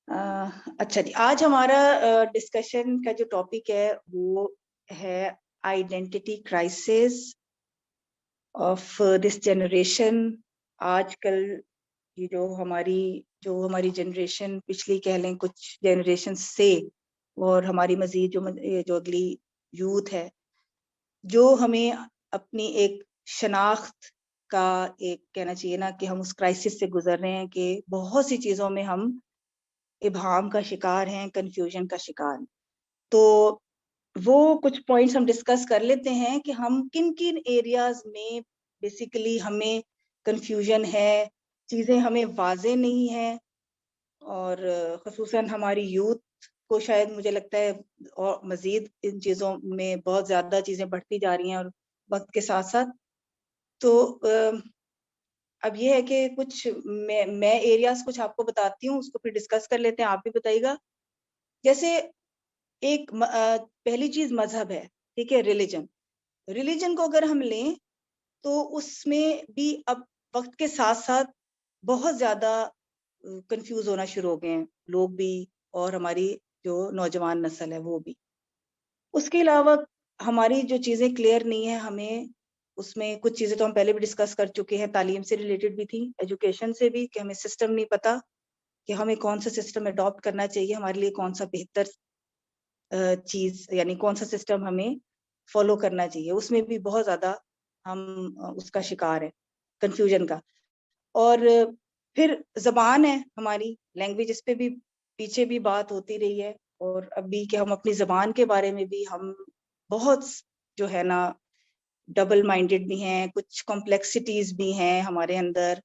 اچھا جی، آج ہمارا ڈسکشن کا جو ٹاپک ہے وہ ہے identity crisis of this generation. آج کل یہ جو ہماری جنریشن پچھلی کہہ لیں کچھ جنریشن سے، اور ہماری مزید جو اگلی یوتھ ہے، جو ہمیں اپنی ایک شناخت کا ایک کہنا چاہیے نا کہ ہم اس کرائسس سے گزر رہے ہیں کہ بہت سی چیزوں میں ہم ابہام کا شکار ہیں، کنفیوژن کا شکار ہیں. تو وہ کچھ پوائنٹس ہم ڈسکس کر لیتے ہیں کہ ہم کن کن ایریاز میں بیسیکلی ہمیں کنفیوژن ہے، چیزیں ہمیں واضح نہیں ہیں، اور خصوصاً ہماری یوتھ کو شاید مجھے لگتا ہے اور مزید ان چیزوں میں بہت زیادہ چیزیں بڑھتی جا رہی ہیں اور وقت کے ساتھ ساتھ. تو اب یہ ہے کہ کچھ میں ایریاز کچھ آپ کو بتاتی ہوں، اس کو پھر ڈسکس کر لیتے ہیں، آپ بھی بتائیے گا. جیسے ایک پہلی چیز مذہب ہے، ٹھیک ہے، ریلیجن کو اگر ہم لیں تو اس میں بھی اب وقت کے ساتھ ساتھ بہت زیادہ کنفیوز ہونا شروع ہو گئے ہیں لوگ بھی، اور ہماری جو نوجوان نسل ہے وہ بھی. اس کے علاوہ ہماری جو چیزیں کلیئر نہیں ہیں، ہمیں اس میں کچھ چیزیں تو ہم پہلے بھی ڈسکس کر چکے ہیں، تعلیم سے ریلیٹڈ بھی تھی، ایجوکیشن سے بھی، کہ ہمیں سسٹم نہیں پتا کہ ہمیں کون سا سسٹم اڈاپٹ کرنا چاہیے، ہمارے لیے کون سا بہتر چیز، یعنی کون سا سسٹم ہمیں فالو کرنا چاہیے. اس میں بھی بہت زیادہ ہم اس کا شکار ہے، کنفیوژن کا. اور پھر زبان ہے ہماری، لینگویج، اس پہ بھی پیچھے بھی بات ہوتی رہی ہے، اور ابھی کہ ہم اپنی زبان کے بارے میں بھی ہم بہت جو ہے نا ڈبل مائنڈیڈ بھی ہیں، کچھ کمپلیکسٹیز بھی ہیں ہمارے اندر.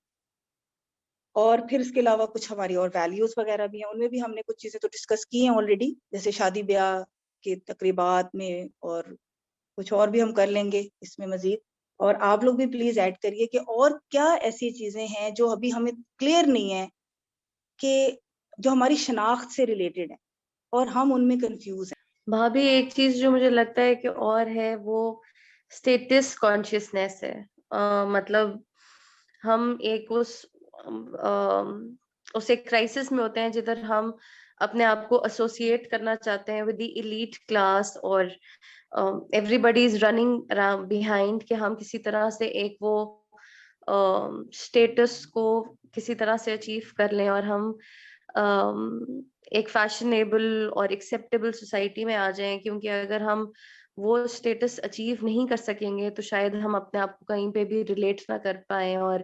اور پھر اس کے علاوہ کچھ ہماری اور ویلیوز وغیرہ بھی ہیں، ان میں بھی ہم نے کچھ چیزیں تو ڈسکس کی ہیں آلریڈی، جیسے شادی بیاہ کے تقریبات میں، اور کچھ اور بھی ہم کر لیں گے اس میں مزید. اور آپ لوگ بھی پلیز ایڈ کریے کہ اور کیا ایسی چیزیں ہیں جو ابھی ہمیں کلیئر نہیں ہے، کہ جو ہماری شناخت سے ریلیٹڈ ہے اور ہم ان میں کنفیوز ہیں. بھابھی ایک چیز جو مجھے لگتا ہے کہ اور ہے وہ اسٹیٹس کانشیسنیس ہے. مطلب ہم ایک اس ایک کرائسس میں ہوتے ہیں جدھر ہم اپنے آپ کو ایسوسیٹ کرنا چاہتے ہیں ود دی ایلیٹ کلاس، اور everybody is running behind کہ ہم کسی طرح سے ایک وہ اسٹیٹس کو کسی طرح سے اچیو کر لیں، اور ہم ایک فیشنیبل اور ایکسیپٹیبل سوسائٹی میں آ جائیں. کیونکہ اگر ہم وہ اسٹیٹس اچیو نہیں کر سکیں گے تو شاید ہم اپنے آپ کو کہیں پہ بھی ریلیٹ نہ کر پائیں، اور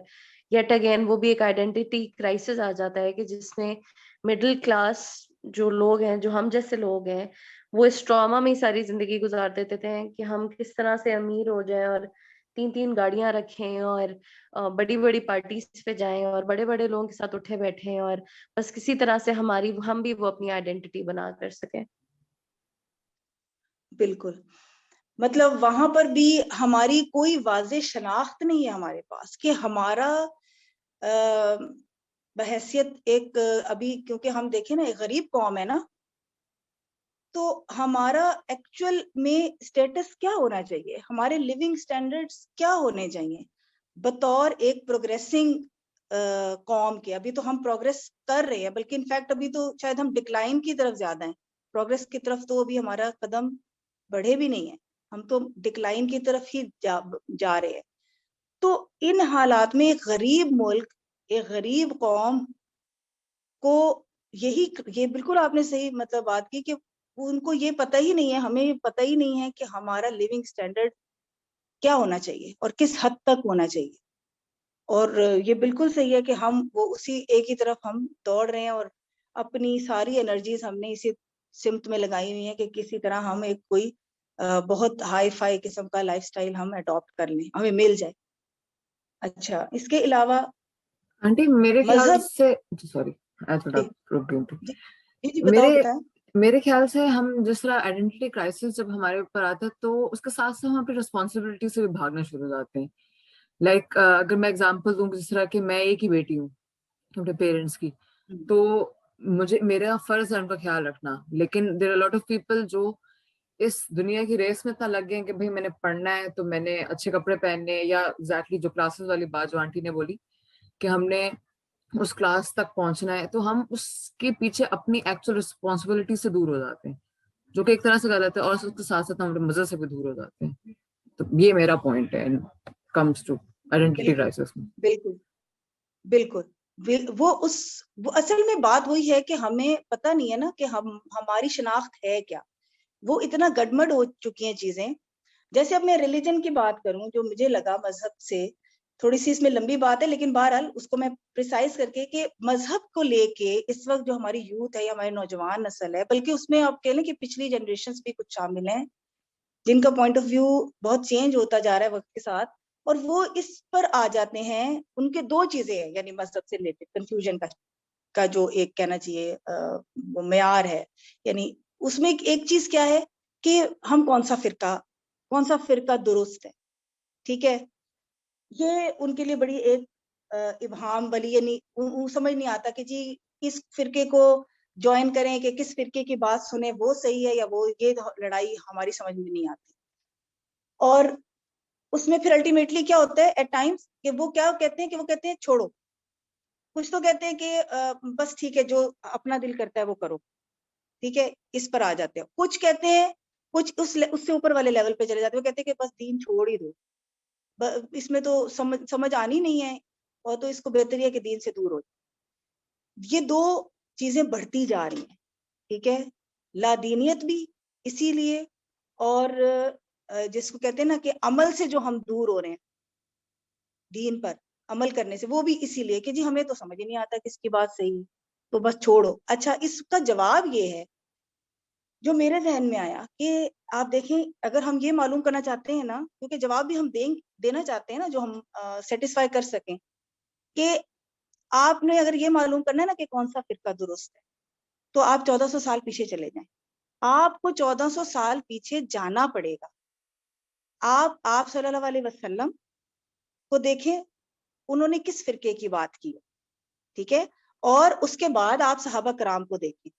یٹ اگین وہ بھی ایک آئیڈینٹی کرائسس آ جاتا ہے کہ جس میں مڈل کلاس جو لوگ ہیں، جو ہم جیسے لوگ ہیں، وہ اس ٹراما میں ہی ساری زندگی گزار دیتے تھے کہ ہم کس طرح سے امیر ہو جائیں اور 3 گاڑیاں رکھیں اور بڑی بڑی پارٹیز پہ جائیں اور بڑے بڑے لوگوں کے ساتھ اٹھے بیٹھیں، اور بس کسی طرح سے ہم بھی وہ اپنی آئیڈینٹی بنا کر سکیں. بالکل، مطلب وہاں پر بھی ہماری کوئی واضح شناخت نہیں ہے ہمارے پاس کہ ہمارا بحیثیت ایک ابھی، کیونکہ ہم دیکھیں نا ایک غریب قوم ہے نا، تو ہمارا ایکچوئل میں اسٹیٹس کیا ہونا چاہیے، ہمارے لیونگ سٹینڈرڈز کیا ہونے چاہیے بطور ایک پروگریسنگ قوم کے. ابھی تو ہم پروگریس کر رہے ہیں، بلکہ انفیکٹ ابھی تو شاید ہم ڈکلائن کی طرف زیادہ ہیں، پروگریس کی طرف تو ابھی ہمارا قدم بڑھے بھی نہیں ہیں، ہم تو ڈکلائن کی طرف ہی جا رہے ہیں. تو ان حالات میں ایک غریب ملک، ایک غریب قوم کو یہ بالکل آپ نے صحیح مطلب بات کی کہ ان کو یہ پتہ ہی نہیں ہے، ہمیں پتہ ہی نہیں ہے کہ ہمارا لیونگ سٹینڈرڈ کیا ہونا چاہیے اور کس حد تک ہونا چاہیے. اور یہ بالکل صحیح ہے کہ ہم وہ اسی ایک ہی طرف ہم دوڑ رہے ہیں، اور اپنی ساری انرجیز ہم نے اسی سمت میں لگائی ہوئی ہیں کہ کسی طرح ہم ایک کوئی بہت ہائی فائی قسم کا لائف سٹائل ہم اڈاپٹ کر لیں، ہمیں مل جائے. اچھا، اس کے علاوہ آنٹی میرے خیال مذہب، سے سوری تھوڑا روک دوں، جی بتائیں. میرے خیال سے ہم جس طرح آئیڈینٹی کرائسس جب ہمارے اوپر آتا ہے تو اس کے ساتھ ساتھ ہم اپنی ریسپانسبلٹی سے بھی بھاگنا شروع ہو جاتے ہیں. لائک اگر میں اگزامپل دوں جس طرح کہ میں ایک ہی بیٹی ہوں اپنے پیرنٹس کی، تو میرا فرض ہے ان کا خیال رکھنا، لیکن there are lot of people جو اس دنیا کی ریس میں اتنا لگ گئے ہیں کہ بھائی میں نے پڑھنا ہے تو میں نے اچھے کپڑے پہننے، یا ایگزیکٹلی جو کلاسز والی بات جو آنٹی نے بولی کہ ہم نے اس کلاس تک پہنچنا ہے تو ہم اس کے پیچھے اپنی ایکچوئل رسپانسبلٹی سے دور ہو جاتے ہیں, جو کہ ایک طرح سے غلط ہے, اور اس کے ساتھ ساتھ ہم اپنے مزے سے بھی دور ہو جاتے ہیں. تو یہ میرا پوائنٹ ہے کمز ٹو آئیڈینٹی بالکل کرائسس میں. بالکل بالکل. وہ اصل میں بات وہی ہے کہ ہمیں پتہ نہیں ہے نا کہ ہماری شناخت ہے کیا. وہ اتنا گڈمڈ ہو چکی ہیں چیزیں. جیسے اب میں ریلیجن کی بات کروں, جو مجھے لگا مذہب سے تھوڑی سی اس میں لمبی بات ہے, لیکن بہرحال اس کو میں پریسائز کر کے کہ مذہب کو لے کے اس وقت جو ہماری یوتھ ہے یا ہماری نوجوان نسل ہے, بلکہ اس میں آپ کہہ لیں کہ پچھلی جنریشنز بھی کچھ شامل ہیں جن کا پوائنٹ آف ویو بہت چینج ہوتا جا رہا ہے وقت کے ساتھ, اور وہ اس پر آ جاتے ہیں. ان کے دو چیزیں ہیں, یعنی مذہب سے ریلیٹڈ کنفیوژن کا جو ایک کہنا چاہیے وہ معیار ہے, یعنی اس میں ایک چیز کیا ہے کہ ہم کون سا فرقہ درست ہے. ٹھیک ہے, یہ ان کے لیے بڑی ایک ابہام والی, یعنی سمجھ نہیں آتا کہ جی کس فرقے کو جوائن کریں, کہ کس فرقے کی بات سنیں, وہ صحیح ہے یا وہ, یہ لڑائی ہماری سمجھ میں نہیں آتی. اور اس میں پھر الٹیمیٹلی کیا ہوتا ہے ایٹ ٹائمز کہ وہ کیا کہتے ہیں, کہ وہ کہتے ہیں چھوڑو. کچھ تو کہتے ہیں کہ بس ٹھیک ہے جو اپنا دل کرتا ہے وہ کرو. ٹھیک ہے, اس پر آ جاتے ہیں. کچھ کہتے ہیں, کچھ اس سے اوپر والے لیول پہ چلے جاتے ہیں, وہ کہتے ہیں کہ بس دین چھوڑ ہی دو, اس میں تو سمجھ آنی نہیں ہے, اور تو اس کو بہتر ہے کہ دین سے دور ہو جائے. یہ دو چیزیں بڑھتی جا رہی ہیں. ٹھیک ہے, لا دینیت بھی اسی لیے, اور جس کو کہتے ہیں نا کہ عمل سے جو ہم دور ہو رہے ہیں, دین پر عمل کرنے سے, وہ بھی اسی لیے کہ جی ہمیں تو سمجھ ہی نہیں آتا کس کی بات صحیح, تو بس چھوڑو. اچھا, اس کا جواب یہ ہے جو میرے ذہن میں آیا کہ آپ دیکھیں, اگر ہم یہ معلوم کرنا چاہتے ہیں نا, کیونکہ جواب بھی ہم دینا چاہتے ہیں نا جو ہم سیٹسفائی کر سکیں, کہ آپ نے اگر یہ معلوم کرنا ہے نا کہ کون سا فرقہ درست ہے, تو آپ 1400 سال پیچھے چلے جائیں. آپ کو 1400 سال پیچھے جانا پڑے گا. آپ صلی اللہ علیہ وسلم کو دیکھیں, انہوں نے کس فرقے کی بات کی. ٹھیک ہے, اور اس کے بعد آپ صحابہ کرام کو دیکھیں,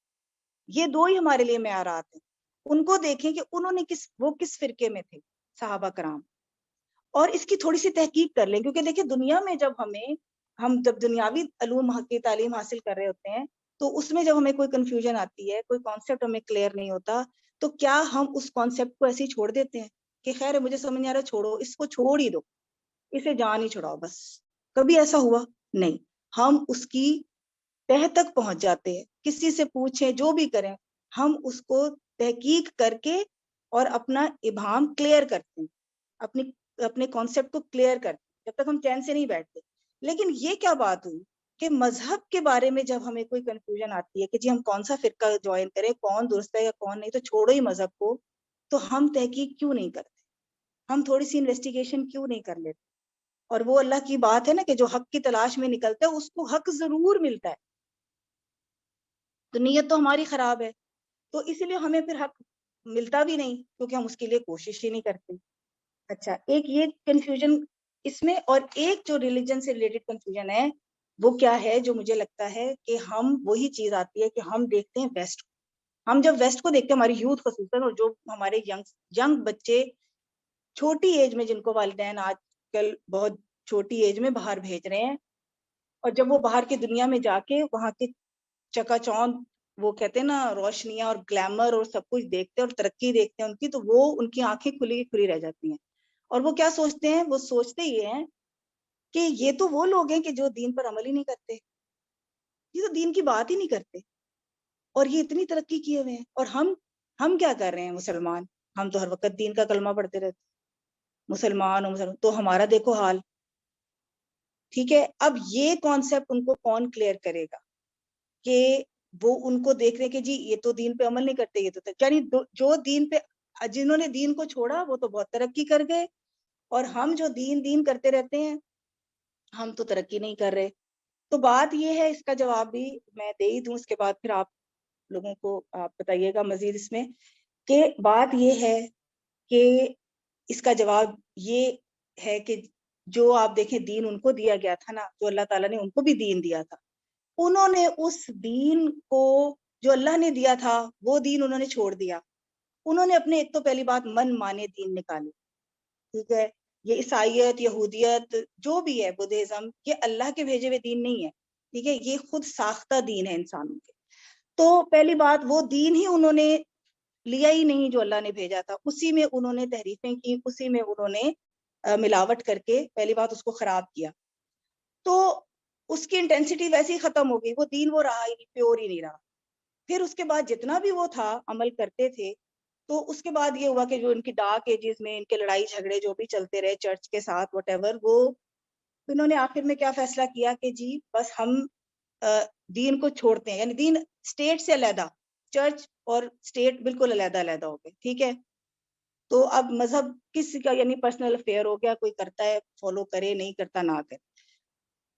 یہ دو ہی ہمارے لیے معیارات ہیں. ان کو دیکھیں کہ انہوں نے وہ کس فرقے میں تھے صحابہ کرام, اور اس کی تھوڑی سی تحقیق کر لیں. کیونکہ دیکھیں دنیا میں ہم جب دنیاوی علوم کی تعلیم حاصل کر رہے ہوتے ہیں, تو اس میں جب ہمیں کوئی کنفیوژن آتی ہے, کوئی کانسیپٹ ہمیں کلیئر نہیں ہوتا, تو کیا ہم اس کانسیپٹ کو ایسے ہی چھوڑ دیتے ہیں کہ خیر ہے مجھے سمجھ نہیں آ رہا, چھوڑو, اس کو چھوڑ ہی دو, اسے جان ہی چھڑاؤ بس. کبھی ایسا ہوا نہیں. ہم اس کی تہ تک پہنچ جاتے ہیں, کسی سے پوچھیں, جو بھی کریں, ہم اس کو تحقیق کر کے اور اپنا ابہام کلیئر کرتے ہیں, اپنے کانسیپٹ کو کلیئر کرتے ہیں, جب تک ہم چین سے نہیں بیٹھتے. لیکن یہ کیا بات ہوئی کہ مذہب کے بارے میں جب ہمیں کوئی کنفیوژن آتی ہے کہ جی ہم کون سا فرقہ جوائن کریں, کون درست ہے یا کون نہیں, تو چھوڑو ہی مذہب کو, تو ہم تحقیق کیوں نہیں کرتے, ہم تھوڑی سی انویسٹیگیشن کیوں نہیں کر لیتے. اور وہ اللہ کی بات ہے نا کہ جو حق کی تلاش میں نکلتا ہے اس کو حق ضرور ملتا ہے. تو نیت تو ہماری خراب ہے, تو اسی لیے ہمیں پھر حق ملتا بھی نہیں, کیونکہ ہم اس کے لیے کوشش ہی نہیں کرتے. اچھا, ایک یہ کنفیوژن اس میں, اور ایک جو ریلیجن سے ریلیٹڈ کنفیوژن ہے وہ کیا ہے, جو مجھے لگتا ہے کہ ہم وہی چیز آتی ہے کہ ہم دیکھتے ہیں ویسٹ کو. ہم جب ویسٹ کو دیکھتے ہیں, ہماری یوتھ خصوصاً, اور جو ہمارے ینگ بچے چھوٹی ایج میں, جن کو والدین آج کل بہت چھوٹی ایج میں باہر بھیج رہے ہیں, اور جب وہ باہر کی دنیا میں جا کے وہاں کے چکا چوند, وہ کہتے ہیں نا روشنیاں اور گلیمر اور سب کچھ دیکھتے ہیں اور ترقی دیکھتے ہیں ان کی, تو وہ ان کی آنکھیں کھلی رہ جاتی ہیں. اور وہ کیا سوچتے ہیں, وہ سوچتے یہ ہیں کہ یہ تو وہ لوگ ہیں کہ جو دین پر عمل ہی نہیں کرتے, یہ تو دین کی بات ہی نہیں کرتے, اور یہ اتنی ترقی کیے ہوئے ہیں. اور ہم کیا کر رہے ہیں مسلمان, ہم تو ہر وقت دین کا کلمہ پڑھتے رہتے, مسلمان تو ہمارا دیکھو حال. ٹھیک ہے, اب یہ کانسیپٹ ان کو کون کلیئر کرے گا کہ وہ ان کو دیکھ رہے کہ جی یہ تو دین پہ عمل نہیں کرتے, یہ تو یعنی جو دین پہ, جنہوں نے دین کو چھوڑا وہ تو بہت ترقی کر گئے, اور ہم جو دین کرتے رہتے ہیں ہم تو ترقی نہیں کر رہے. تو بات یہ ہے, اس کا جواب بھی میں دے ہی دوں, اس کے بعد پھر آپ لوگوں کو آپ بتائیے گا مزید اس میں, کہ بات یہ ہے کہ اس کا جواب یہ ہے کہ جو آپ دیکھیں دین ان کو دیا گیا تھا نا, جو اللہ تعالیٰ نے ان کو بھی دین دیا تھا, انہوں نے اس دین کو جو اللہ نے دیا تھا وہ دین انہوں نے چھوڑ دیا. انہوں نے اپنے ایک تو پہلی بات من مانے دین نکالے. ٹھیک ہے, یہ عیسائیت, یہودیت, جو بھی ہے, بدھزم, یہ اللہ کے بھیجے ہوئے دین نہیں ہے. ٹھیک ہے, یہ خود ساختہ دین ہے انسانوں کے. تو پہلی بات, وہ دین ہی انہوں نے لیا ہی نہیں جو اللہ نے بھیجا تھا, اسی میں انہوں نے تحریفیں کی, اسی میں انہوں نے ملاوٹ کر کے پہلی بات اس کو خراب کیا. تو اس کی انٹینسٹی ویسے ہی ختم ہو گئی, وہ دین وہ رہا ہی نہیں, پیور ہی نہیں رہا. پھر اس کے بعد جتنا بھی وہ تھا عمل کرتے تھے, تو اس کے بعد یہ ہوا کہ جو ان کی ڈارک ایجز میں ان کے لڑائی جھگڑے جو بھی چلتے رہے چرچ کے ساتھ وٹ ایور, وہ انہوں نے آخر میں کیا فیصلہ کیا کہ جی بس ہم دین کو چھوڑتے ہیں, یعنی دین اسٹیٹ سے علیحدہ, چرچ اور اسٹیٹ بالکل علیحدہ علیحدہ ہو گئے. ٹھیک ہے, تو اب مذہب کسی کا یعنی پرسنل افیئر ہو گیا, کوئی کرتا ہے فالو کرے, نہیں کرتا نہ کرے.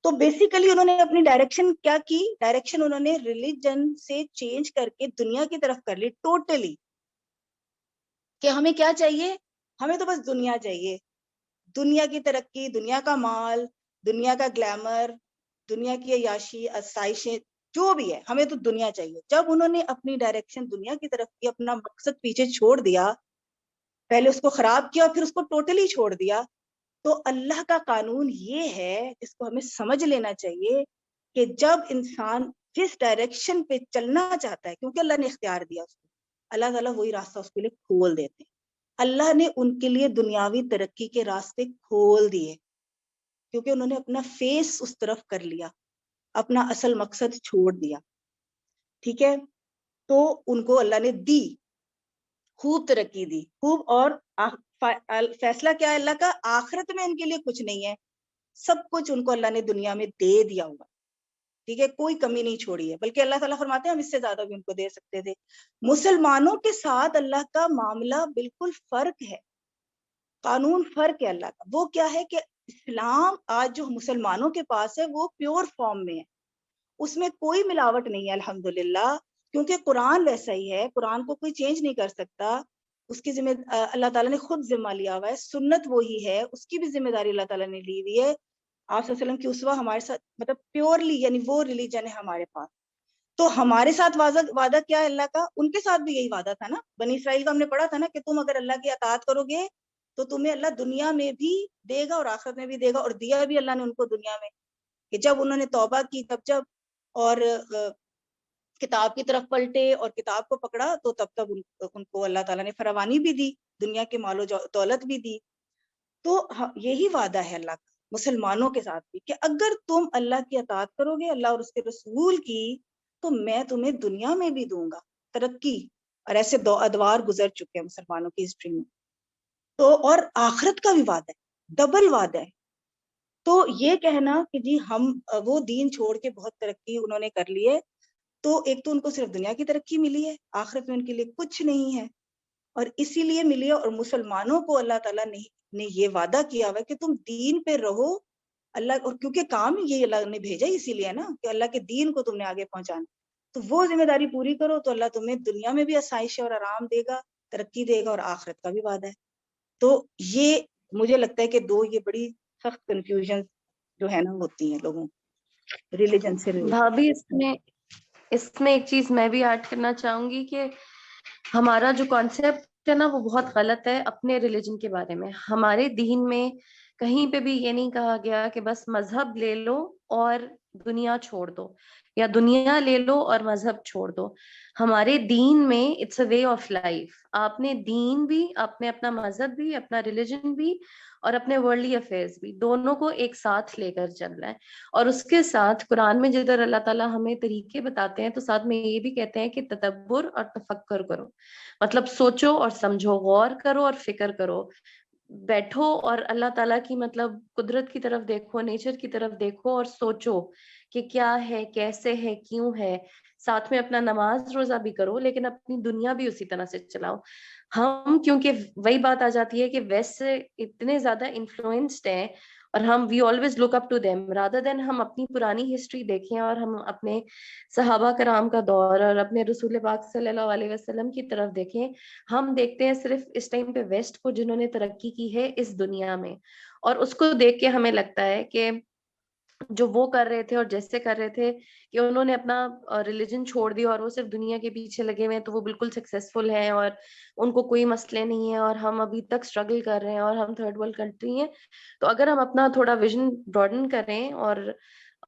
تو بیسیکلی انہوں نے اپنی ڈائریکشن کیا کی, ڈائریکشن انہوں نے ریلیجن سے چینج کر کے دنیا کی طرف کر لی ٹوٹلی, کہ ہمیں کیا چاہیے, ہمیں تو بس دنیا چاہیے, دنیا کی ترقی, دنیا کا مال, دنیا کا گلیمر, دنیا کی عیاشی, آسائشیں جو بھی ہے, ہمیں تو دنیا چاہیے. جب انہوں نے اپنی ڈائریکشن دنیا کی طرف کی, اپنا مقصد پیچھے چھوڑ دیا, پہلے اس کو خراب کیا پھر اس کو ٹوٹلی چھوڑ دیا, تو اللہ کا قانون یہ ہے جس کو ہمیں سمجھ لینا چاہیے کہ جب انسان جس ڈائریکشن پہ چلنا چاہتا ہے, کیونکہ اللہ نے اختیار دیا اس کو, اللہ تعالیٰ وہی راستہ اس کے لیے کھول دیتے ہیں. اللہ نے ان کے لیے دنیاوی ترقی کے راستے کھول دیے, کیونکہ انہوں نے اپنا فیس اس طرف کر لیا, اپنا اصل مقصد چھوڑ دیا. ٹھیک ہے, تو ان کو اللہ نے دی, خوب ترقی دی, خوب. اور فیصلہ کیا ہے اللہ کا, آخرت میں ان کے لیے کچھ نہیں ہے, سب کچھ ان کو اللہ نے دنیا میں دے دیا ہوا. ٹھیک ہے, کوئی کمی نہیں چھوڑی ہے, بلکہ اللہ تعالیٰ فرماتے ہیں ہم اس سے زیادہ بھی ان کو دے سکتے تھے. مسلمانوں کے ساتھ اللہ کا معاملہ بالکل فرق ہے, قانون فرق ہے اللہ کا. وہ کیا ہے کہ اسلام آج جو مسلمانوں کے پاس ہے وہ پیور فارم میں ہے, اس میں کوئی ملاوٹ نہیں ہے الحمدللہ, کیونکہ قرآن ویسا ہی ہے, قرآن کو کوئی چینج نہیں کر سکتا, اس کی ذمہ اللہ تعالیٰ نے خود ذمہ لیا ہوا ہے, سنت وہی ہے, اس کی بھی ذمہ داری اللہ تعالیٰ نے لی ہوئی ہے. آپ صلی اللہ علیہ وسلم کی اسوہ ہمارے ساتھ مطلب پیورلی یعنی وہ ریلیجن ہے ہمارے پاس. تو ہمارے ساتھ وعدہ کیا ہے اللہ کا, ان کے ساتھ بھی یہی وعدہ تھا نا, بنی اسرائیل کا ہم نے پڑھا تھا نا کہ تم اگر اللہ کی اطاعت کرو گے تو تمہیں اللہ دنیا میں بھی دے گا اور آخرت میں بھی دے گا, اور دیا بھی اللہ نے ان کو دنیا میں, کہ جب انہوں نے توبہ کی جب اور کتاب کی طرف پلٹے اور کتاب کو پکڑا تو تب ان کو اللہ تعالیٰ نے فراوانی بھی دی, دنیا کے مال و دولت بھی دی. تو یہی وعدہ ہے اللہ کا مسلمانوں کے ساتھ بھی, کہ اگر تم اللہ کی اطاعت کرو گے, اللہ اور اس کے رسول کی, تو میں تمہیں دنیا میں بھی دوں گا ترقی. اور ایسے دو ادوار گزر چکے ہیں مسلمانوں کی ہسٹری میں. تو اور آخرت کا بھی وعدہ ہے, ڈبل وعدہ ہے. تو یہ کہنا کہ جی ہم وہ دین چھوڑ کے بہت ترقی انہوں نے کر لی ہے, تو ایک تو ان کو صرف دنیا کی ترقی ملی ہے, آخرت میں ان کے لیے کچھ نہیں ہے, اور اسی لیے ملی ہے. اور مسلمانوں کو اللہ تعالیٰ نے یہ وعدہ کیا ہوا ہے کہ تم دین پہ رہو اللہ, اور کیونکہ کام یہ اللہ نے بھیجا اسی لیے نا کہ اللہ کے دین کو تم نے آگے پہنچانا, تو وہ ذمہ داری پوری کرو تو اللہ تمہیں دنیا میں بھی آسائش اور آرام دے گا, ترقی دے گا, اور آخرت کا بھی وعدہ ہے. تو یہ مجھے لگتا ہے کہ دو یہ بڑی سخت کنفیوژن جو ہے نا ہوتی ہیں لوگوں ریلیجن سے. بھابھی اس میں ایک چیز میں بھی ایڈ کرنا چاہوں گی کہ ہمارا جو کانسیپٹ ہے نا وہ بہت غلط ہے اپنے ریلیجن کے بارے میں. ہمارے دین میں کہیں پہ بھی یہ نہیں کہا گیا کہ بس مذہب لے لو اور دنیا چھوڑ دو, یا دنیا لے لو اور مذہب چھوڑ دو. ہمارے دین میں it's a way of life. آپ نے دین بھی, آپ نے اپنا مذہب بھی, اپنا ریلیجن بھی, اور اپنے ورلڈلی افیئرز بھی, دونوں کو ایک ساتھ لے کر چلنا ہے. اور اس کے ساتھ قرآن میں جدھر اللہ تعالیٰ ہمیں طریقے بتاتے ہیں تو ساتھ میں یہ بھی کہتے ہیں کہ تدبر اور تفکر کرو, مطلب سوچو اور سمجھو, غور کرو اور فکر کرو, بیٹھو اور اللہ تعالیٰ کی مطلب قدرت کی طرف دیکھو, نیچر کی طرف دیکھو اور سوچو کہ کیا ہے, کیسے ہے, کیوں ہے. ساتھ میں اپنا نماز روزہ بھی کرو, لیکن اپنی دنیا بھی اسی طرح سے چلاؤ. ہم کیونکہ وہی بات آ جاتی ہے کہ ویسٹ سے اتنے زیادہ انفلوئنسڈ ہیں, اور ہم we always look up to them rather than ہم اپنی پرانی ہسٹری دیکھیں اور ہم اپنے صحابہ کرام کا دور اور اپنے رسول پاک صلی اللہ علیہ وسلم کی طرف دیکھیں. ہم دیکھتے ہیں صرف اس ٹائم پہ ویسٹ کو جنہوں نے ترقی کی ہے اس دنیا میں, اور اس کو دیکھ کے ہمیں لگتا ہے کہ جو وہ کر رہے تھے اور جیسے کر رہے تھے کہ انہوں نے اپنا ریلیجن چھوڑ دیا اور وہ صرف دنیا کے پیچھے لگے ہوئے ہیں, تو وہ بالکل سکسیسفل ہیں اور ان کو کوئی مسئلے نہیں ہیں, اور ہم ابھی تک اسٹرگل کر رہے ہیں اور ہم تھرڈ ورلڈ کنٹری ہیں. تو اگر ہم اپنا تھوڑا ویژن براڈن کریں اور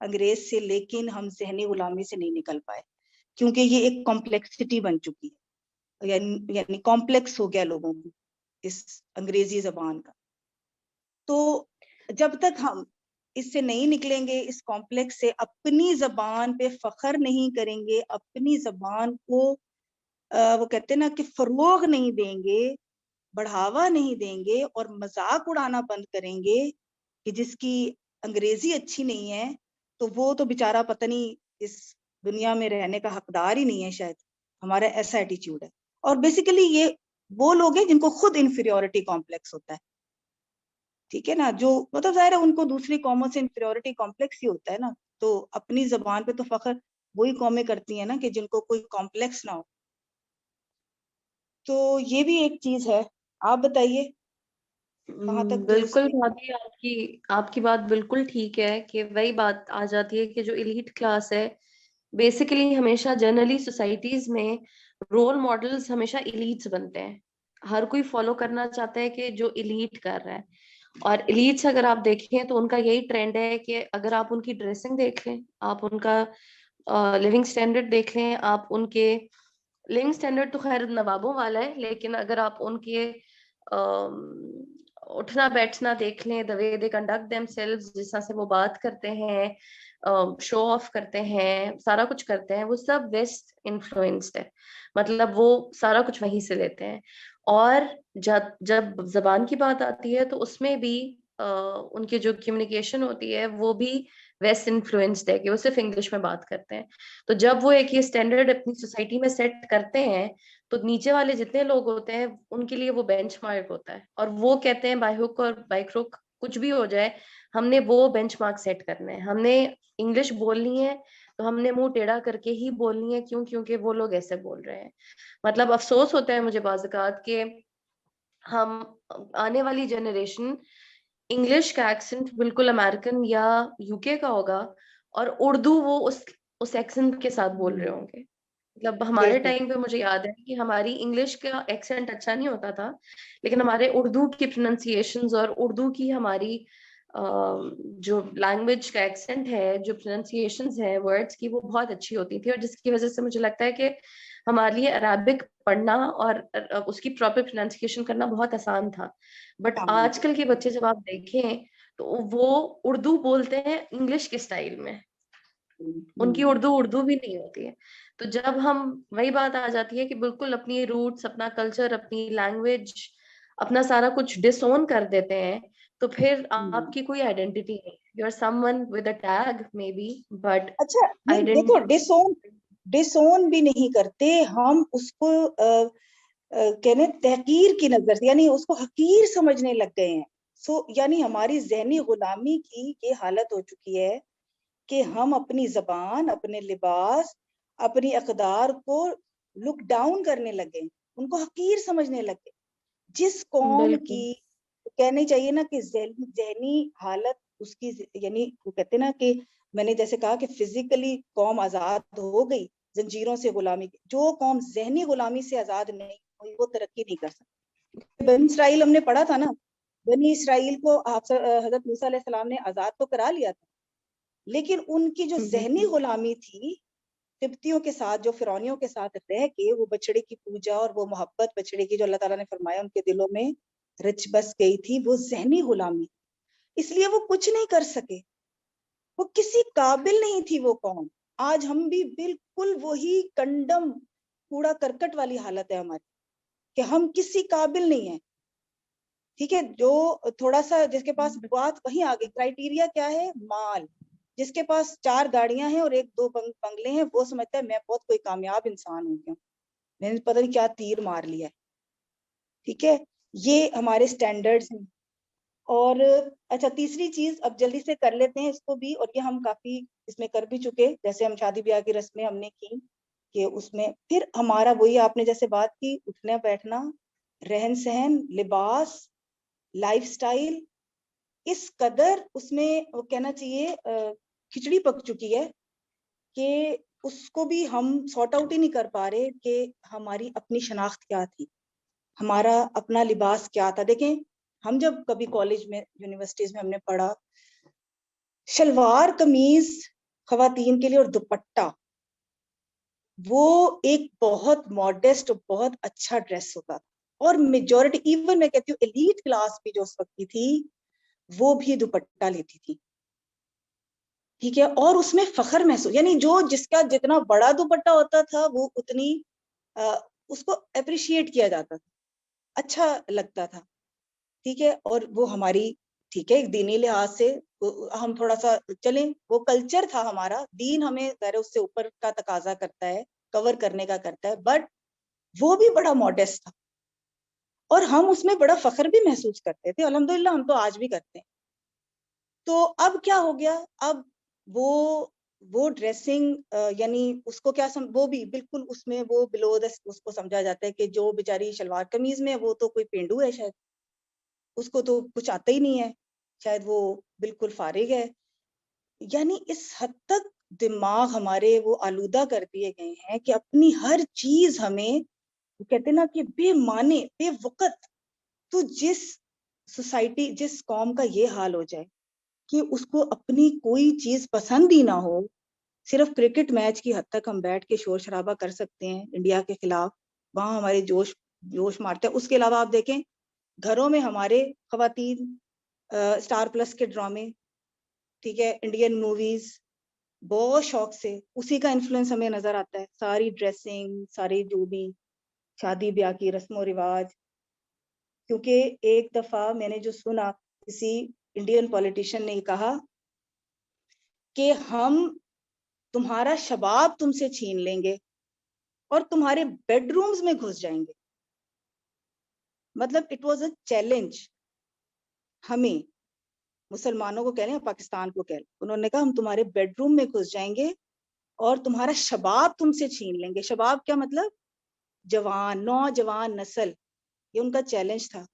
انگریز سے, لیکن ہم ذہنی غلامی سے نہیں نکل پائے, کیونکہ یہ ایک کمپلیکسٹی بن چکی ہے, یعنی کمپلیکس ہو گیا لوگوں کو اس انگریزی زبان کا. تو جب تک ہم اس سے نہیں نکلیں گے, اس کمپلیکس سے, اپنی زبان پہ فخر نہیں کریں گے, اپنی زبان کو وہ کہتے ہیں نا کہ فروغ نہیں دیں گے, بڑھاوا نہیں دیں گے, اور مذاق اڑانا بند کریں گے کہ جس کی انگریزی اچھی نہیں ہے تو وہ تو بیچارہ پتہ نہیں اس دنیا میں رہنے کا حقدار ہی نہیں ہے شاید. ہمارا ایسا ایٹیچیوڈ ہے. اور بیسیکلی یہ وہ لوگ ہیں جن کو خود انفیریورٹی کمپلیکس ہوتا ہے, ٹھیک ہے نا, جو مطلب ظاہر ہے ان کو دوسری قوموں سے انفیریورٹی کمپلیکس ہی ہوتا ہے نا. تو اپنی زبان پہ تو فخر وہی قومیں کرتی ہیں نا کہ جن کو کوئی کمپلیکس نہ ہو. تو یہ بھی ایک چیز ہے. آپ بتائیے کہاں تک درست بالکل ہوئی؟ بھابھی, آپ کی بات بالکل ٹھیک ہے کہ وہی بات آ جاتی ہے کہ جو ایلیٹ کلاس ہے بیسیکلی ہمیشہ جنرلی سوسائٹیز میں رول ماڈلز ہمیشہ ایلیٹس بنتے ہیں. ہر کوئی فالو کرنا چاہتا ہے کہ جو ایلیٹ کر رہا ہے. اور ایلیٹس اگر آپ دیکھیں تو ان کا یہی ٹرینڈ ہے کہ اگر آپ ان کی ڈریسنگ دیکھ لیں, آپ ان کا لیونگ سٹینڈرڈ دیکھ لیں, آپ ان کے لیونگ سٹینڈرڈ تو خیر نوابوں والا ہے, لیکن اگر آپ ان کے اٹھنا بیٹھنا دیکھ لیں, the way they conduct themselves, جس طرح سے وہ بات کرتے ہیں, شو آف کرتے ہیں, سارا کچھ کرتے ہیں, وہ سب ویسٹ انفلوئنسڈ ہے. مطلب وہ سارا کچھ وہیں سے لیتے ہیں. اور جب زبان کی بات آتی ہے تو اس میں بھی ان کی جو کمیونیکیشن ہوتی ہے وہ بھی ویسٹ انفلوئنسڈ ہے کہ وہ صرف انگلش میں بات کرتے ہیں. تو جب وہ ایک یہ اسٹینڈرڈ اپنی سوسائٹی میں سیٹ کرتے ہیں تو نیچے والے جتنے لوگ ہوتے ہیں ان کے لیے وہ بینچ مارک ہوتا ہے, اور وہ کہتے ہیں بائی ہک اور بائی کروک کچھ بھی ہو جائے ہم نے وہ بینچ مارک سیٹ کرنا ہے, ہم نے انگلش بولنی ہے تو ہم نے منہ ٹیڑھا کر کے ہی بولنی ہے. کیونکہ وہ لوگ ایسے بول رہے ہیں. مطلب افسوس ہوتا ہے مجھے بعض اوقات کہ ہم آنے والی جنریشن انگلش کا ایکسنٹ بالکل امریکن یا یو کے کا ہوگا اور اردو وہ اس ایکسنٹ کے ساتھ بول رہے ہوں گے. مطلب ہمارے بالکل ٹائم پہ مجھے یاد ہے کہ ہماری انگلش کا ایکسنٹ اچھا نہیں ہوتا تھا, لیکن ہمارے اردو کی پروننسیشنز اور اردو کی ہماری جو لینگویج کا ایکسنٹ ہے, جو پروننسیشنز ہے ورڈز کی, وہ بہت اچھی ہوتی تھی, اور جس کی وجہ سے مجھے لگتا ہے کہ ہمارے لیے عربک پڑھنا اور اس کی پراپر پروننسیشن کرنا بہت آسان تھا. بٹ آج کل کے بچے جب آپ دیکھیں تو وہ اردو بولتے ہیں انگلش کے اسٹائل میں, ان کی اردو بھی نہیں ہوتی ہے. تو جب ہم وہی بات آ جاتی ہے کہ بالکل اپنی روٹس, اپنا کلچر, اپنی لینگویج, اپنا سارا کچھ ڈس اون کر دیتے ہیں تو پھر آپ کی کوئی آئیڈینٹی نہیں. You are someone with a tag maybe, but اچھا نہیں دیکھو, ڈس اون بھی نہیں کرتے ہم اس کو کہنے تحقیر کی نظر سے, یعنی اس کو حقیر سمجھنے لگ گئے ہیں. یعنی ہماری ذہنی غلامی کی یہ حالت ہو چکی ہے کہ ہم اپنی زبان, اپنے لباس, اپنی اقدار کو لک ڈاؤن کرنے لگے, ان کو حقیر سمجھنے لگے. جس قوم بالکل کی کہنے چاہیے نا کہ ذہنی حالت اس کی, یعنی وہ کہتے نا کہ میں نے جیسے کہا کہ فزیکلی قوم آزاد ہو گئی زنجیروں سے غلامی کی, جو قوم ذہنی غلامی سے آزاد نہیں ہوئی وہ ترقی نہیں کر سکتی. بنی اسرائیل ہم نے پڑھا تھا نا, بنی اسرائیل کو حضرت موسیٰ علیہ السلام نے آزاد تو کرا لیا تھا, لیکن ان کی جو ذہنی غلامی تھی قبطیوں کے ساتھ, جو فرعونیوں کے ساتھ رہ کے وہ بچڑے کی پوجا اور وہ محبت بچڑے کی جو اللہ تعالیٰ نے فرمایا ان کے دلوں میں رچ بس گئی تھی, وہ ذہنی غلامی, اس لیے وہ کچھ نہیں کر سکے, وہ کسی قابل نہیں تھی وہ قوم. آج ہم بھی بالکل وہی کنڈم کوڑا کرکٹ والی حالت ہے ہماری کہ ہم کسی قابل نہیں ہیں. ٹھیک ہے, جو تھوڑا سا جس کے پاس بات وہیں آگے کرائٹیریا کیا ہے, مال. جس کے پاس 4 گاڑیاں ہیں اور 1-2 بنگلے ہیں وہ سمجھتا ہے میں بہت کوئی کامیاب انسان ہوں گیا, میں نے پتہ نہیں کیا تیر مار لیا ہے. ٹھیک ہے, یہ ہمارے سٹینڈرڈز ہیں. اور اچھا تیسری چیز اب جلدی سے کر لیتے ہیں اس کو بھی, اور یہ ہم کافی اس میں کر بھی چکے, جیسے ہم شادی بیاہ کی رسمیں ہم نے کی کہ اس میں پھر ہمارا وہی آپ نے جیسے بات کی, اٹھنا بیٹھنا, رہن سہن, لباس, لائف سٹائل, اس قدر اس میں وہ کہنا چاہیے کھچڑی پک چکی ہے کہ اس کو بھی ہم سارٹ آؤٹ ہی نہیں کر پا رہے کہ ہماری اپنی شناخت کیا تھی, ہمارا اپنا لباس کیا تھا. دیکھیں ہم جب کبھی کالج میں, یونیورسٹیز میں ہم نے پڑھا شلوار قمیض خواتین کے لیے اور دوپٹہ وہ ایک بہت ماڈسٹ اور بہت اچھا ڈریس ہوتا تھا, اور میجورٹی ایون میں کہتی ہوں ایلیٹ کلاس بھی جو اس وقت کی تھی وہ بھی دوپٹہ لیتی تھی, ٹھیک ہے, اور اس میں فخر محسوس, یعنی جو جس کا جتنا بڑا دوپٹہ ہوتا تھا وہ اتنی اس کو اپریشیٹ کیا جاتا تھا, اچھا لگتا تھا, ٹھیک ہے. اور وہ ہماری ٹھیک ہے ایک دینی لحاظ سے ہم تھوڑا سا چلیں, وہ کلچر تھا ہمارا, دین ہمیں ظاہر اس سے اوپر کا تقاضا کرتا ہے, کور کرنے کا کرتا ہے, بٹ وہ بھی بڑا ماڈسٹ تھا اور ہم اس میں بڑا فخر بھی محسوس کرتے تھے, الحمدللہ ہم تو آج بھی کرتے ہیں. تو اب کیا ہو گیا, اب وہ ڈریسنگ یعنی اس کو کیا وہ بھی بالکل اس میں وہ بلو اس کو سمجھا جاتا ہے کہ جو بیچاری شلوار قمیض میں وہ تو کوئی پینڈو ہے, شاید اس کو تو کچھ آتا ہی نہیں ہے, شاید وہ بالکل فارغ ہے. یعنی اس حد تک دماغ ہمارے وہ آلودہ کر دیے گئے ہیں کہ اپنی ہر چیز ہمیں کہتے نا کہ بے معنی بے وقت. تو جس سوسائٹی جس قوم کا یہ حال ہو جائے کہ اس کو اپنی کوئی چیز پسند ہی نہ ہو, صرف کرکٹ میچ کی حد تک ہم بیٹھ کے شور شرابہ کر سکتے ہیں انڈیا کے خلاف, وہاں ہمارے جوش مارتے ہیں. اس کے علاوہ آپ دیکھیں گھروں میں ہمارے خواتین اسٹار پلس کے ڈرامے, ٹھیک ہے, انڈین موویز بہت شوق سے, اسی کا انفلوئنس ہمیں نظر آتا ہے, ساری ڈریسنگ, ساری جو بھی شادی بیاہ کی رسم و رواج. کیونکہ ایک دفعہ میں نے جو سنا کسی انڈین پولیٹیشین نے کہا کہ ہم تمہارا شباب تم سے چھین لیں گے اور تمہارے بیڈ رومز میں گھس جائیں گے. مطلب اٹ واز اے چیلنج ہمیں مسلمانوں کو کہہ رہے ہیں, پاکستان کو کہہ رہے ہیں, انہوں نے کہا ہم تمہارے بیڈ روم میں گھس جائیں گے اور تمہارا شباب تم سے چھین لیں گے. شباب کیا مطلب؟ جوان, نوجوان نسل, یہ ان کا چیلنج تھا.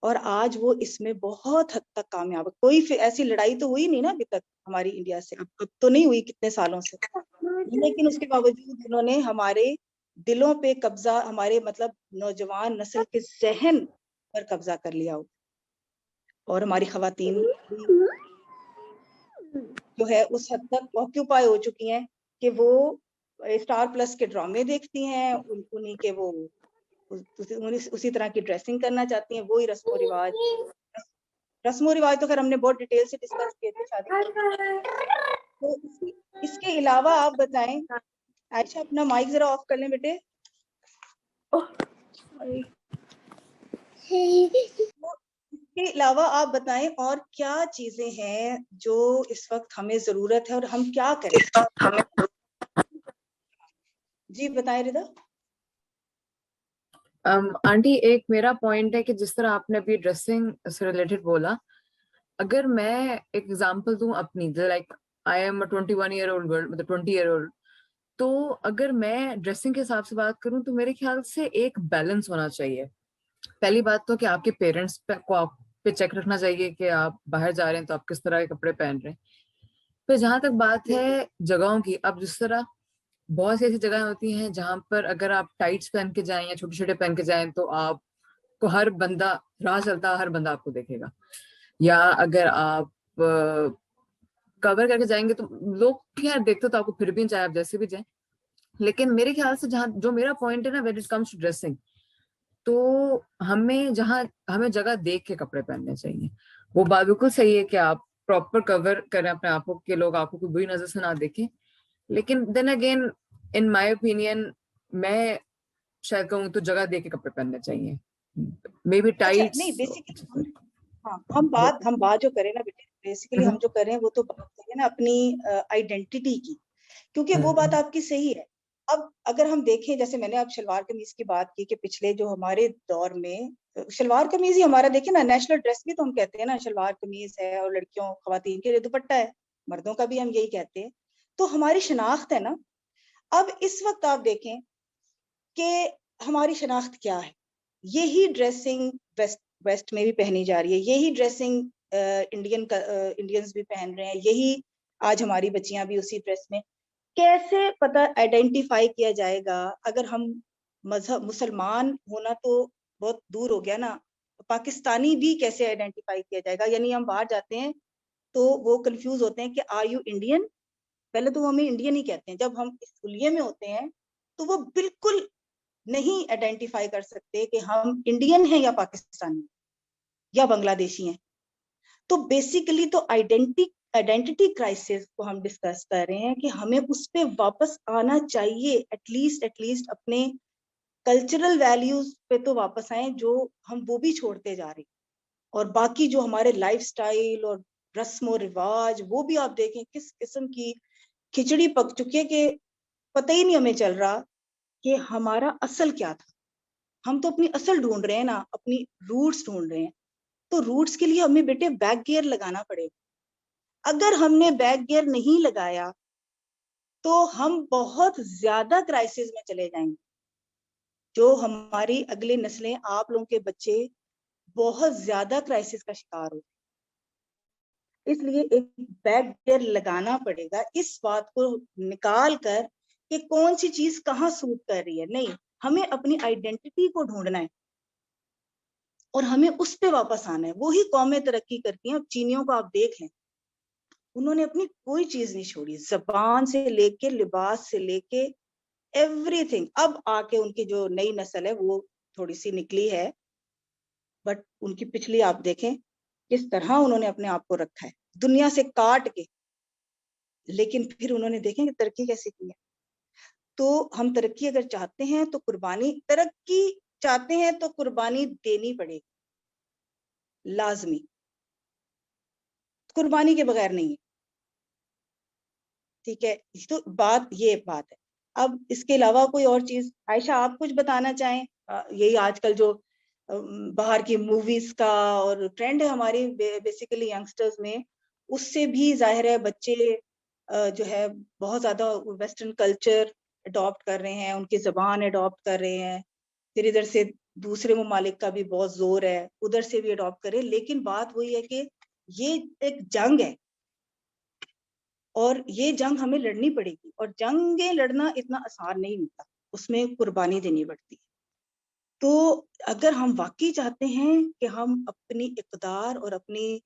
اور آج وہ اس میں بہت حد تک کامیاب ہے. کوئی ایسی لڑائی تو ہوئی نہیں نا ابھی تک ہماری انڈیا سے, اب تو نہیں ہوئی کتنے سالوں سے, لیکن اس کے باوجود انہوں نے ہمارے دلوں پہ قبضہ, ہمارے مطلب نوجوان نسل کے ذہن پر قبضہ کر لیا ہو. اور ہماری خواتین جو ہے اس حد تک آکیوپائی ہو چکی ہیں کہ وہ اسٹار پلس کے ڈرامے دیکھتی ہیں, انہیں کے وہ اسی طرح کی ڈریسنگ کرنا چاہتی ہیں, وہی رسم و رواج تو خیر ہم نے بہت ڈیٹیل سے ڈسکس کیے تھے شادی. تو اس کے علاوہ آپ بتائیں, عائشہ اپنا مائک ذرا آف کر لیں بیٹے. اس کے علاوہ آپ بتائیں اور کیا چیزیں ہیں جو اس وقت ہمیں ضرورت ہے اور ہم کیا کریں؟ جی بتائیں رضا. آنٹی ایک میرا پوائنٹ ہے کہ جس طرح آپ نے ابھی ڈریسنگ سے ریلیٹڈ بولا, اگر میں ایک ایگزامپل دوں اپنی, like I am 21 year old girl, مطلب 20 year old, تو اگر میں ڈریسنگ کے حساب سے بات کروں تو میرے خیال سے ایک بیلنس ہونا چاہیے. پہلی بات تو کہ آپ کے پیرنٹس کو آپ پہ چیک رکھنا چاہیے کہ آپ باہر جا رہے ہیں تو آپ کس طرح کے کپڑے پہن رہے ہیں. پھر جہاں تک بات ہے جگہوں کی, اب جس طرح بہت سی ایسی جگہیں ہوتی ہیں جہاں پر اگر آپ ٹائٹس پہن کے جائیں یا چھوٹے چھوٹے پہن کے جائیں تو آپ کو ہر بندہ, راہ چلتا ہر بندہ آپ کو دیکھے گا. یا اگر آپ کور کر کے جائیں گے تو لوگ یار دیکھتے تو آپ کو پھر بھی, چاہے آپ جیسے بھی جائیں. لیکن میرے خیال سے جہاں جو میرا پوائنٹ ہے نا, when it comes to dressing, تو ہمیں جگہ دیکھ کے کپڑے پہننے چاہیے. وہ بات بالکل صحیح ہے کہ آپ پراپر کور کریں اپنے آپ کو کہ لوگ آپ کو کوئی بری نظر سے نہ دیکھیں, لیکن then again in my opinion میں شاید کہوں تو جگہ دیکھ کے کپڑے پہننے چاہیے. Maybe tights. نہیں بیسیکلی ہم بات جو کریں نا بیٹے, بیسیکلی ہم جو کریں وہ تو بات کریں نا اپنی آئیڈینٹی کی, کیونکہ وہ بات آپ کی صحیح ہے. اب اگر ہم دیکھیں, جیسے میں نے اب شلوار قمیض کی بات کی کہ پچھلے جو ہمارے دور میں شلوار قمیض ہی ہمارا, دیکھیں نا نیشنل ڈریس بھی تو ہم کہتے ہیں نا, شلوار قمیض ہے, اور لڑکیوں خواتین کے لیے دوپٹہ ہے, مردوں کا بھی ہم یہی کہتے ہیں. تو ہماری شناخت ہے نا. اب اس وقت آپ دیکھیں کہ ہماری شناخت کیا ہے, یہی ڈریسنگ ویسٹ میں بھی پہنی جا رہی ہے, یہی ڈریسنگ انڈینز بھی پہن رہے ہیں, یہی آج ہماری بچیاں بھی اسی ڈریس میں. کیسے پتہ آئیڈینٹیفائی کیا جائے گا؟ اگر ہم مذہب مسلمان ہونا تو بہت دور ہو گیا نا, پاکستانی بھی کیسے آئیڈینٹیفائی کیا جائے گا؟ یعنی ہم باہر جاتے ہیں تو وہ کنفیوز ہوتے ہیں کہ آر یو انڈین. پہلے تو وہ ہمیں انڈین ہی کہتے ہیں. جب ہم اس کلیے میں ہوتے ہیں تو وہ بالکل نہیں آئیڈینٹیفائی کر سکتے کہ ہم انڈین ہیں یا پاکستانی یا بنگلہ دیشی ہیں. تو بیسیکلی تو آئیڈینٹی کرائسس کو ہم ڈسکس کر رہے ہیں کہ ہمیں اس پہ واپس آنا چاہیے. ایٹ لیسٹ اپنے کلچرل ویلیوز پہ تو واپس آئیں جو ہم وہ بھی چھوڑتے جا رہے ہیں. اور باقی جو ہمارے لائف سٹائل اور رسم و رواج وہ بھی آپ دیکھیں کس قسم کی کھچڑی پک چکی ہے کہ پتہ ہی نہیں ہمیں چل رہا کہ ہمارا اصل کیا تھا. ہم تو اپنی اصل ڈھونڈ رہے ہیں نا, اپنی روٹس ڈھونڈ رہے ہیں. تو روٹس کے لیے ہمیں بیٹے بیک گیئر لگانا پڑے گا. اگر ہم نے بیک گیئر نہیں لگایا تو ہم بہت زیادہ کرائسس میں چلے جائیں گے. جو ہماری اگلی نسلیں, آپ لوگوں کے بچے بہت زیادہ کرائسس کا شکار ہو. اس لیے ایک بیک گیئر لگانا پڑے گا, اس بات کو نکال کر کہ کون سی چیز کہاں سوٹ کر رہی ہے. نہیں, ہمیں اپنی آئیڈینٹی کو ڈھونڈنا ہے اور ہمیں اس پہ واپس آنا ہے. وہی قومیں ترقی کرتی ہیں. اب چینیوں کو آپ دیکھ لیں, انہوں نے اپنی کوئی چیز نہیں چھوڑی, زبان سے لے کے لباس سے لے کے ایوری تھنگ. اب آ کے ان کی جو نئی نسل ہے وہ تھوڑی سی نکلی ہے, بٹ ان کی پچھلی آپ دیکھیں کس طرح انہوں نے اپنے آپ کو رکھا ہے دنیا سے کاٹ کے. لیکن پھر انہوں نے دیکھیں کہ ترقی کیسے کی ہے. تو ہم ترقی اگر چاہتے ہیں تو ترقی چاہتے ہیں تو قربانی دینی پڑے گی, لازمی. قربانی کے بغیر نہیں ہے. ٹھیک ہے, تو یہ بات ہے. اب اس کے علاوہ کوئی اور چیز عائشہ آپ کچھ بتانا چاہیں؟ یہی آج کل جو باہر کی موویز کا اور ٹرینڈ ہے ہماری بیسیکلی ینگسٹرز میں, اس سے بھی ظاہر ہے بچے جو ہے بہت زیادہ ویسٹرن کلچر اڈاپٹ کر رہے ہیں, ان کی زبان اڈاپٹ کر رہے ہیں. پھر ادھر سے دوسرے ممالک کا بھی بہت زور ہے, ادھر سے بھی اڈاپٹ کرے. لیکن بات وہی ہے کہ یہ ایک جنگ ہے اور یہ جنگ ہمیں لڑنی پڑے گی. اور جنگیں لڑنا اتنا آسان نہیں ہوتا, اس میں قربانی دینی پڑتی ہے. تو اگر ہم واقعی چاہتے ہیں کہ ہم اپنی اقدار اور اپنی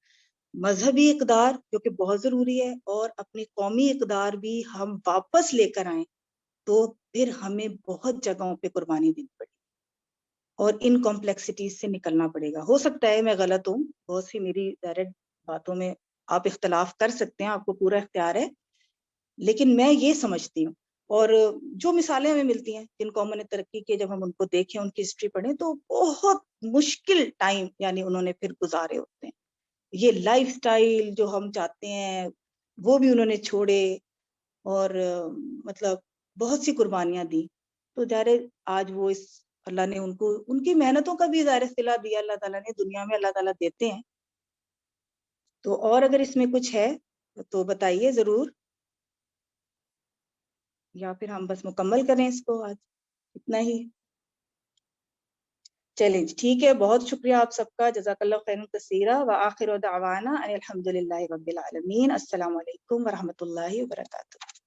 مذہبی اقدار جو کہ بہت ضروری ہے اور اپنی قومی اقدار بھی ہم واپس لے کر آئیں, تو پھر ہمیں بہت جگہوں پہ قربانی دینی پڑے گی اور ان کمپلیکسٹیز سے نکلنا پڑے گا. ہو سکتا ہے میں غلط ہوں, بہت سی میری ڈائریکٹ باتوں میں آپ اختلاف کر سکتے ہیں, آپ کو پورا اختیار ہے, لیکن میں یہ سمجھتی ہوں. اور جو مثالیں ہمیں ملتی ہیں جن قوموں نے ترقی کی, جب ہم ان کو دیکھیں, ان کی ہسٹری پڑھیں, تو بہت مشکل ٹائم یعنی انہوں نے پھر گزارے ہوتے ہیں. یہ لائف سٹائل جو ہم چاہتے ہیں وہ بھی انہوں نے چھوڑے اور مطلب بہت سی قربانیاں دی. تو ظاہر آج وہ اس اللہ نے ان کو ان کی محنتوں کا بھی ظاہر صلہ دیا اللہ تعالیٰ نے, دنیا میں اللہ تعالیٰ دیتے ہیں. تو اور اگر اس میں کچھ ہے تو بتائیے ضرور, یا پھر ہم بس مکمل کریں اس کو آج اتنا ہی. چلیں ٹھیک ہے, بہت شکریہ آپ سب کا, جزاک اللہ خیر کثیرا. وآخر دعوانا ان الحمد للہ رب العالمین. السلام علیکم ورحمۃ اللہ وبرکاتہ.